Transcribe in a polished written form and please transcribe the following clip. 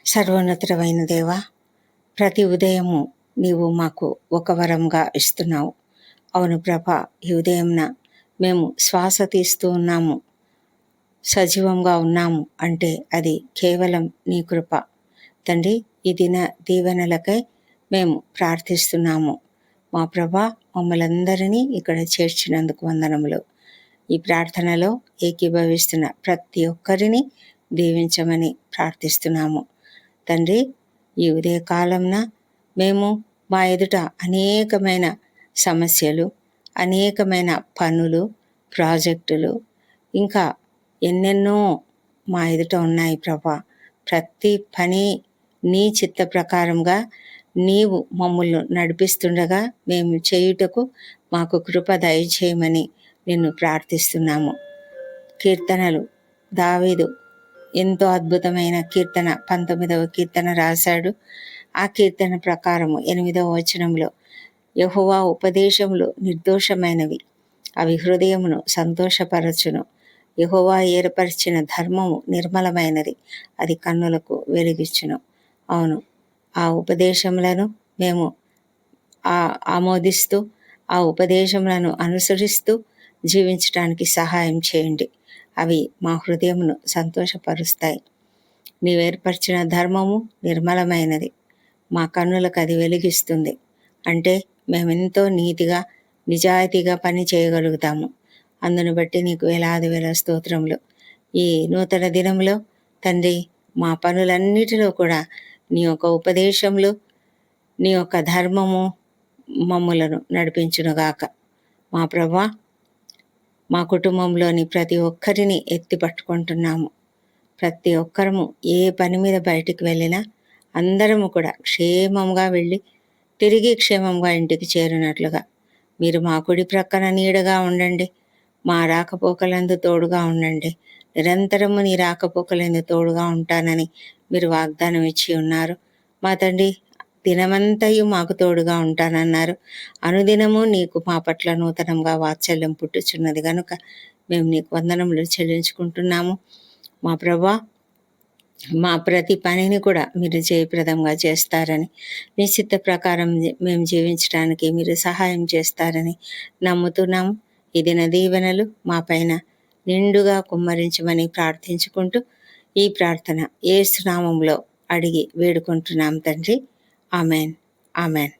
సర్వోన్నతుడైన దేవా, ప్రతి ఉదయము నీవు మాకు ఒక వరంగా ఇస్తున్నావు. అవును ప్రభా, ఈ ఉదయంన మేము శ్వాస తీస్తూ ఉన్నాము, సజీవంగా ఉన్నాము అంటే అది కేవలం నీ కృప. తండ్రి, ఈ దిన దీవెనలకై మేము ప్రార్థిస్తున్నాము. మా ప్రభా, మమ్మలందరినీ ఇక్కడ చేర్చినందుకు వందనములు. ఈ ప్రార్థనలో ఏకీభవిస్తున్న ప్రతి ఒక్కరిని దీవించమని ప్రార్థిస్తున్నాము. తండ్రి, ఈ ఉదయకాలంన మేము మా ఎదుట అనేకమైన సమస్యలు, అనేకమైన పనులు, ప్రాజెక్టులు, ఇంకా ఎన్నెన్నో మా ఎదుట ఉన్నాయి ప్రభా. ప్రతి పని నీ చిత్త ప్రకారంగా నీవు మమ్మల్ని నడిపిస్తుండగా మేము చేయుటకు మాకు కృప దయచేయమని నిన్ను ప్రార్థిస్తున్నాము. కీర్తనలు దావీదు ఎంతో అద్భుతమైన కీర్తన 19వ కీర్తన రాశాడు. ఆ కీర్తన ప్రకారము 8వ వచనంలో, యెహోవా ఉపదేశములు నిర్దోషమైనవి, అవి హృదయమును సంతోషపరచును. యెహోవా ఏర్పరిచిన ధర్మము నిర్మలమైనది, అది కన్నులకు వెలుగిచ్చును. అవును, ఆ ఉపదేశములను మేము ఆమోదిస్తూ, ఆ ఉపదేశములను అనుసరిస్తూ జీవించడానికి సహాయం చేయండి. అవి మా హృదయమును సంతోషపరుస్తాయి. నీవేర్పరిచిన ధర్మము నిర్మలమైనది, మా కన్నులకు అది వెలిగిస్తుంది. అంటే మేమెంతో నీతిగా, నిజాయితీగా పని చేయగలుగుతాము. అందును బట్టి నీకు వేలాది వేల స్తోత్రములు. ఈ నూతన దినంలో తండ్రి, మా పనులన్నిటిలో కూడా నీ యొక్క ఉపదేశములు, నీ యొక్క ధర్మము మమ్ములను నడిపించునుగాక. మా ప్రభా, మా కుటుంబంలోని ప్రతి ఒక్కరిని ఎత్తి పట్టుకుంటున్నాము. ప్రతి ఒక్కరము ఏ పని మీద బయటికి వెళ్ళినా అందరము కూడా క్షేమంగా వెళ్ళి తిరిగి క్షేమంగా ఇంటికి చేరినట్లుగా మీరు మా కుడి ప్రక్కన నీడగా ఉండండి. మా రాకపోకలందు తోడుగా ఉండండి. నిరంతరము నీ రాకపోకలందు తోడుగా ఉంటానని మీరు వాగ్దానం ఇచ్చి ఉన్నారు. మా తండ్రి, దినమంతయు మాకు తోడుగా ఉంటానన్నారు. అనుదినము నీకు మా పట్ల నూతనంగా వాత్సల్యం పుట్టుచున్నది కనుక మేము నీకు వందనములు చెల్లించుకుంటున్నాము. మా ప్రభా, మా ప్రతి పనిని కూడా మీరు జయప్రదంగా చేస్తారని, నిశ్చిత ప్రకారం మేము జీవించడానికి మీరు సహాయం చేస్తారని నమ్ముతున్నాము. ఈ దిన దీవెనలు మా పైన నిండుగా కుమ్మరించమని ప్రార్థించుకుంటూ ఈ ప్రార్థన యేసు నామములో అడిగి వేడుకుంటున్నాం తండ్రి. Amen, amen.